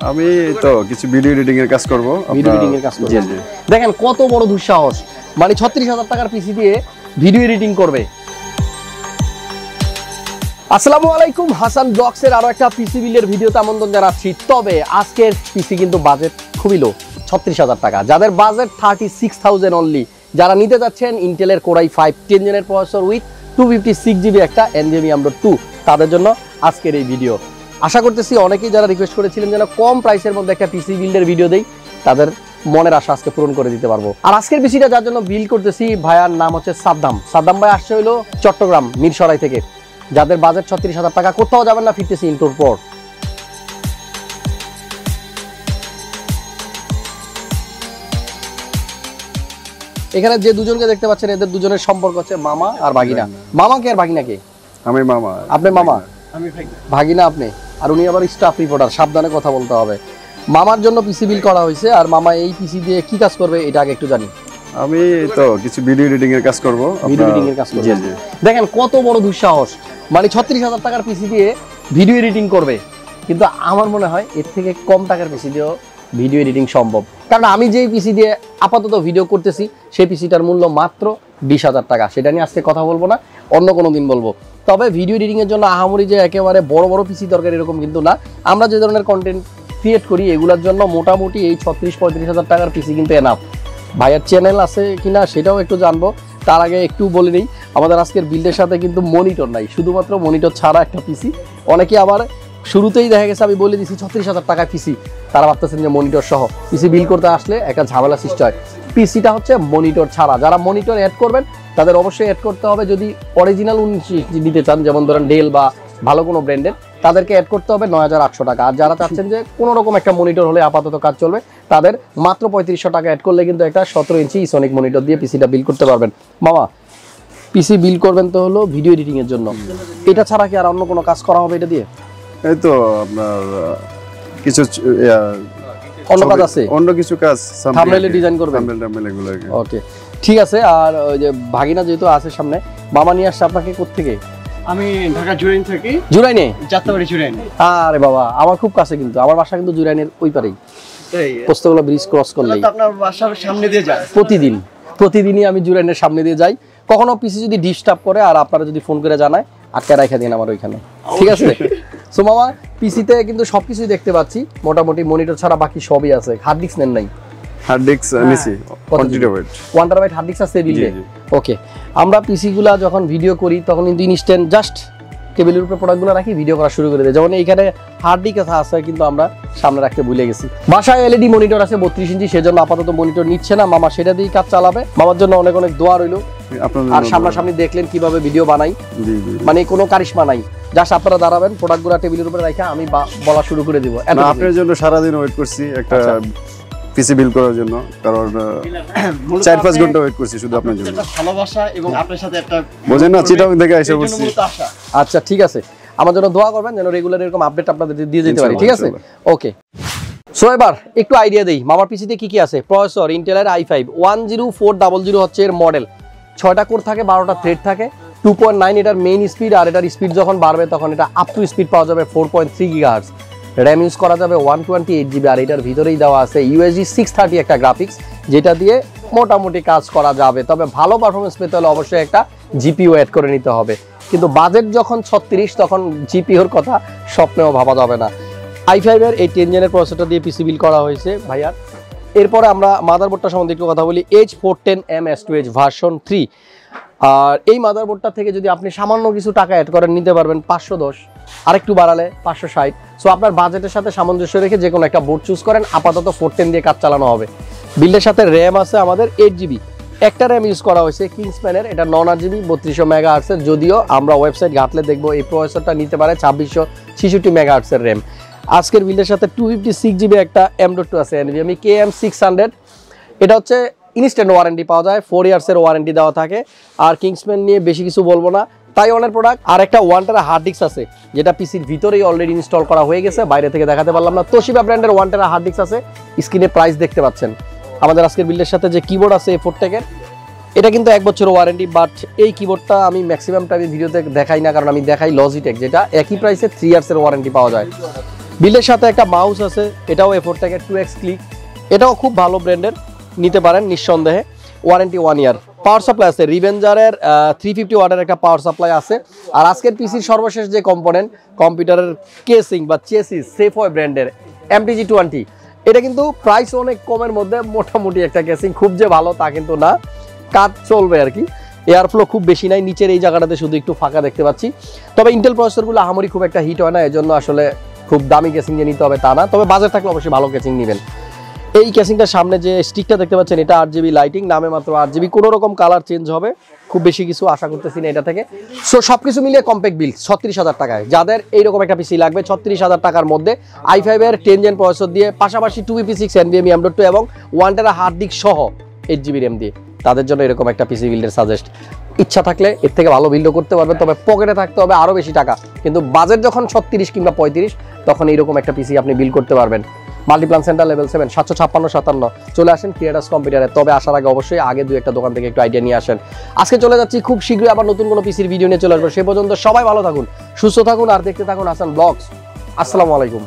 আমি তো কিছু ভিডিও এডিটিং এর কাজ করব। ভিডিও এডিটিং এর কাজ করবেন। দেখেন কত বড় দুঃসাহস, মানে 36,000 টাকার পিসি দিয়ে ভিডিও এডিটিং করবে। আসসালামু আলাইকুম, হাসান ব্লগস এর আরো একটা পিসি বিলের ভিডিওতে আমন্ত্রণ জানাচ্ছি। তবে আজকের পিসি কিন্তু বাজেট খুবই লো, 36,000 টাকা। যাদের বাজেট 36,000 অনলি, যারা নিতে যাচ্ছেন ইন্টেলের Core i5 10 জেনের processor with 256GB একটা NVMe M.2, তাদের জন্য আজকের এই ভিডিও। আশা করতেছি অনেকেই যারা রিকোয়েস্ট করেছিলেন যেন কম প্রাইসের মধ্যে একটা পিসি বিল্ডের ভিডিও দেই, তাদের মনের আশা আজকে পূরণ করে দিতে পারবো। আর আজকের পিসিটা যার জন্য বিল্ড করতেছি, ভাইয়ার নাম হচ্ছে সাদ্দাম ভাই। আসছে হইলো চট্টগ্রাম মিরসরাই থেকে। যাদের বাজেট 36,000 টাকা, কোথাও যাবেন না, ফিরতেছি ইন্টোর পর। এখানে যে দুজনকে দেখতে পাচ্ছেন, এদের দুজনের সম্পর্ক হচ্ছে মামা আর ভাগিনা। মামা কে আর ভাগিনা কে? আমি মামা। আপনি মামা? আমি ভাগিনা। আপনি? আর উনি আবার স্টাফ রিপোর্টার, সাবধানে কথা বলতে হবে। মামার জন্য পিসি বিল করা হয়েছে। আর মামা এই পিসি দিয়ে কি কাজ করবে এটা আগে একটু জানি। আমি তো কিছু ভিডিও এডিটিং এর কাজ করব। ভিডিও এডিটিং এর কাজ করবে। দেখেন কত বড় দুঃসাহস, মানে 36,000 টাকার পিসি দিয়ে ভিডিও এডিটিং করবে। কিন্তু আমার মনে হয় এর থেকে কম টাকার পিসি দিয়েও ভিডিও এডিটিং সম্ভব। কারণ আমি যেই পিসি দিয়ে আপাতত ভিডিও করতেছি, সেই পিসিটার মূল্য মাত্র 20,000 টাকা। সেটা নিয়ে আজকে কথা বলবো না, অন্য কোনো দিন বলবো। তবে ভিডিও এডিটিং এর জন্য আহামরি যে একেবারে বড় বড় পিসি দরকার এরকম কিন্তু না। আমরা যে ধরনের কন্টেন্ট ক্রিয়েট করি এগুলোর জন্য মোটামুটি এই 36-35,000 টাকার পিসি কিন্তু এনাফ। ভাইয়ের চ্যানেল আছে কিনা সেটাও একটু জানবো। তার আগে একটু বলে নিই, আমাদের আজকের বিল্ডের সাথে কিন্তু মনিটর নাই, শুধুমাত্র মনিটর ছাড়া একটা পিসি। অনেকে আবার শুরুতেই দেখা গেছে আমি বলে দিচ্ছি 36,000 টাকায় পিসি, তারা ভাবতেছেন যে মনিটর সহ পিসি বিল করতে আসলে একটা ঝামেলা সৃষ্টি হয়। পিসিটা হচ্ছে মনিটর ছাড়া। যারা মনিটর অ্যাড করবেন তাদের অবশ্যই অ্যাড করতে হবে, যদি অরিজিনাল নিতে চান, যেমন ধরেন ডেল বা ভালো কোনো ব্র্যান্ডের, তাদেরকে অ্যাড করতে হবে 9,800 টাকা। আর যারা চাচ্ছেন যে কোনো রকম একটা মনিটর হলে আপাতত কাজ চলবে, তাদের মাত্র 3500 টাকা অ্যাড করলে কিন্তু একটা 17 ইঞ্চি সনিক মনিটর দিয়ে পিসিটা বিল করতে পারবেন। মামা, পিসি বিল করবেন তো হলো ভিডিও এডিটিং এর জন্য, এটা ছাড়া কি আর অন্য কোনো কাজ করা হবে এটা দিয়ে? এই তো আপনার কিছু অন্য কাজ আছে, অন্য কিছু কাজ, থাম্বনেল ডিজাইন করবেন। ওকে, ঠিক আছে। আর ওই যে ভাগিনা যেহেতু আছে সামনে, মামা নিয়ে আসছে আপনাকে কোথা থেকে? আমি ঢাকা জুরাইন থেকে। জুরাইনে? যাত্রাবাড়ি জুরাইন। আরে বাবা, আমার খুব কাছে, কিন্তু আমার বাসা কিন্তু জুরাইনের ওই পারেই, পোস্তগোলা ব্রিজ ক্রস করলেই। আপনার বাসার সামনে দিয়ে যায় প্রতিদিনই আমি জুরাইনের সামনে দিয়ে যাই। কখনো পিসি যদি ডিস্টার্ব করে আর আপনারা যদি ফোন করে জানায়, আটকে রাখা দিন আমার ওইখানে, ঠিক আছে? সো মামা, পিসিতে কিন্তু সবকিছুই দেখতে পাচ্ছি মোটামুটি, মনিটর ছাড়া বাকি সবই আছে। হার্ড ডিস্ক নেন নাই? হার্ড ডিস্ক নিছি 1 টেরাবাইট হার্ড ডিস্ক আছে বিল্ডে। ওকে, আমরা পিসি গুলা যখন ভিডিও করি তখন কিন্তু ইনস্ট্যান্ট জাস্ট টেবিলের উপরে প্রোডাক্টগুলো রাখি, ভিডিও করা শুরু করে দেয়। যেমন এইখানে হার্ড ডিস্ক আছে, কিন্তু আমরা সামনে রাখতে ভুলে গেছি। বাসায় এলইডি মনিটর আছে 32 ইঞ্চি, সেজন্য আপাতত মনিটর নিচ্ছে না। মামা সেটা দিয়েই কাজ চালাবে। মামার জন্য অনেক অনেক দোয়া রইলো। আর সামনাসামনি দেখলেন কিভাবে ভিডিও বানাই, মানে কোনো কারিশমা নাই, জাস্ট আপনারা দাঁড়াবেন, প্রোডাক্টগুলো টেবিলের উপরে রাখা আমি বলা শুরু করে দিব। আপনার জন্য সারাদিন ওয়েট করছি একটা পিসি বিল করার জন্য, কারণ 4-5 ঘন্টা ওয়েট করছি শুধু আপনার জন্য। ভালোবাসা এবং আপনার সাথে একটা বুঝেন না, চিটাং থেকে এসে বলছি। আচ্ছা ঠিক আছে, আমার জন্য দোয়া করবেন যেন রেগুলার এরকম আপডেট আপনাদের দিয়ে যেতে পারি, ঠিক আছে? ওকে, সো এবার একটু আইডিয়া দেই মামার পিসিতে কি কি আছে। প্রসেসর ইন্টেলের i5-10400 হচ্ছে এর মডেল। 6টা কোর থাকে, 12টা থ্রেড থাকে, 2.9 এটার মেইন স্পিড। আর এটার স্পিড যখন বাড়বে তখন এটা আপ টু স্পিড পাওয়া যাবে 4.3 GHz। র্যাম ইউজ করা যাবে 128GB। আর এটার ভিতরেই দেওয়া আছে USG 630 একটা গ্রাফিক্স, যেটা দিয়ে মোটামুটি কাজ করা যাবে। তবে ভালো পারফরমেন্স পেতে হলে অবশ্যই একটা জিপিইউ অ্যাড করে নিতে হবে। কিন্তু বাজেট যখন 36, তখন জিপিইউর কথা স্বপ্নেও ভাবা যাবে না। i5 এর এই 10 জেনের প্রসেসরটা দিয়ে পিসি বিল করা হয়েছে ভাইয়ার। এরপরে আমরা মাদারবোর্ডটা সম্বন্ধে একটু কথা বলি। H410M S2H version 3। আর এই মাদারবোর্ডটা থেকে যদি আপনি সামান্য কিছু টাকা অ্যাড করেন, নিতে পারবেন 510, আরেকটু বাড়ালে 560। সো আপনার বাজেটের সাথে সামঞ্জস্য রেখে যে কোনো একটা বোর্ড চুজ করেন, আপাতত 410 দিয়ে কাজ চালানো হবে। বিল্ডের সাথে র্যাম আছে আমাদের 8GB। একটা র্যাম ইউজ করা হয়েছে কিংসম্যানের, এটা 9GB 3200 MHz এর। যদিও আমরা ওয়েবসাইট ঘাটলে দেখবো এই প্রসেসরটা নিতে পারে 2666 MHz এর র্যাম। আজকের বিল্ডের সাথে 256GB একটা M.2 আছে NVMe KM600। এটা হচ্ছে ইনস্ট্যান্ট ওয়ারেন্টি পাওয়া যায়, 4 ইয়ার্সের ওয়ারেন্টি দেওয়া থাকে। আর কিংসম্যান নিয়ে বেশি কিছু বলবো না, তাইওয়ানের প্রোডাক্ট। আর একটা 1 টেরা হার্ড ডিস্ক আছে, যেটা পিসির ভিতরেই অলরেডি ইনস্টল করা হয়ে গেছে, বাইরে থেকে দেখাতে পারলাম না। তোশিবা ব্র্যান্ডের 1 টেরা হার্ড ডিস্ক আছে, স্ক্রিনে প্রাইস দেখতে পাচ্ছেন। আমাদের আজকের বিল্ডের সাথে যে কিবোর্ড আছে A4tech এর, এটা কিন্তু 1 বছর ওয়ারেন্টি। বাট এই কিবোর্ডটা আমি ম্যাক্সিমাম টাইমে ভিডিওতে দেখাই না, কারণ আমি দেখাই লজিটেক, যেটা একই প্রাইসে 3 ইয়ার্সের ওয়ারেন্টি পাওয়া যায়। বিলের সাথে একটা মাউস আছে, এটাও A4tech 2X ক্লিক, এটাও খুব ভালো ব্র্যান্ডের, নিতে পারেন নিঃসন্দেহে। ওয়ারেন্টি 1 ইয়ার। পাওয়ার সাপ্লাই আছে, রিভেঞ্জারের 350 ওয়াটের একটা পাওয়ার সাপ্লাই আছে। আর আজকের পিসির সর্বশেষ যে কম্পোনেন্ট, কম্পিউটারের কেসিং বা চেসিস সেফওয়ে ব্র্যান্ডের MTG-20, এটা কিন্তু প্রাইস অনেক কমের মধ্যে মোটামুটি একটা কেসিং, খুব যে ভালো তা কিন্তু না, কাজ চলবে আর কি। এয়ার ফ্লো খুব বেশি নাই, নিচের এই জায়গাটাতে শুধু একটু ফাঁকা দেখতে পাচ্ছি। তবে ইন্টেল প্রসেসরগুলো আহামরি খুব একটা হিট হয় না, এজন্য আসলে খুব দামি কেসিং যে নিতে হবে তা না, তবে বাজেট থাকলে অবশ্যই ভালো কেসিং নেবেন। এই কেসিংটার সামনে যে স্টিকটা দেখতে পাচ্ছেন, এটা 8GB লাইটিং, নামে মাত্র 8GB, কোনো রকম কালার চেঞ্জ হবে, খুব বেশি কিছু আশা করতেছি না এটা থেকে। সো সবকিছু মিলিয়ে কম্প্যাক্ট বিল 36,000 টাকায়। যাদের এইরকম একটা পিসি লাগবে 36,000 টাকার মধ্যে i5 এর 10 জেন প্রসেসর দিয়ে, পাশাপাশি 256 NVMe M.2 এবং 1 টেরা হার্ড ডিস্ক সহ 8GB RAM দিয়ে, তাদের জন্য এরকম একটা পিসি বিল্ডের সাজেস্ট। ইচ্ছা থাকলে এর থেকে ভালো বিল্ডও করতে পারবেন, তবে পকেটে থাকতে হবে আরও বেশি টাকা। কিন্তু বাজেট যখন 36 কিংবা 35, তখন এইরকম একটা পিসি আপনি বিল্ড করতে পারবেন। মাল্টিপ্লান সেন্টার লেভেল 7 756-57 চলে আসেন ক্রিয়েটার্স কম্পিউটারে। তবে আসার আগে অবশ্যই আগে 2-1টা দোকান থেকে একটু আইডিয়া নিয়ে আসেন। আজকে চলে যাচ্ছি, খুব শীঘ্রই আবার নতুন কোনো পিসির ভিডিও নিয়ে চলে আসবো। সে পর্যন্ত সবাই ভালো থাকুন, সুস্থ থাকুন, আর দেখতে থাকুন হাসান ব্লগস। আসসালামু আলাইকুম।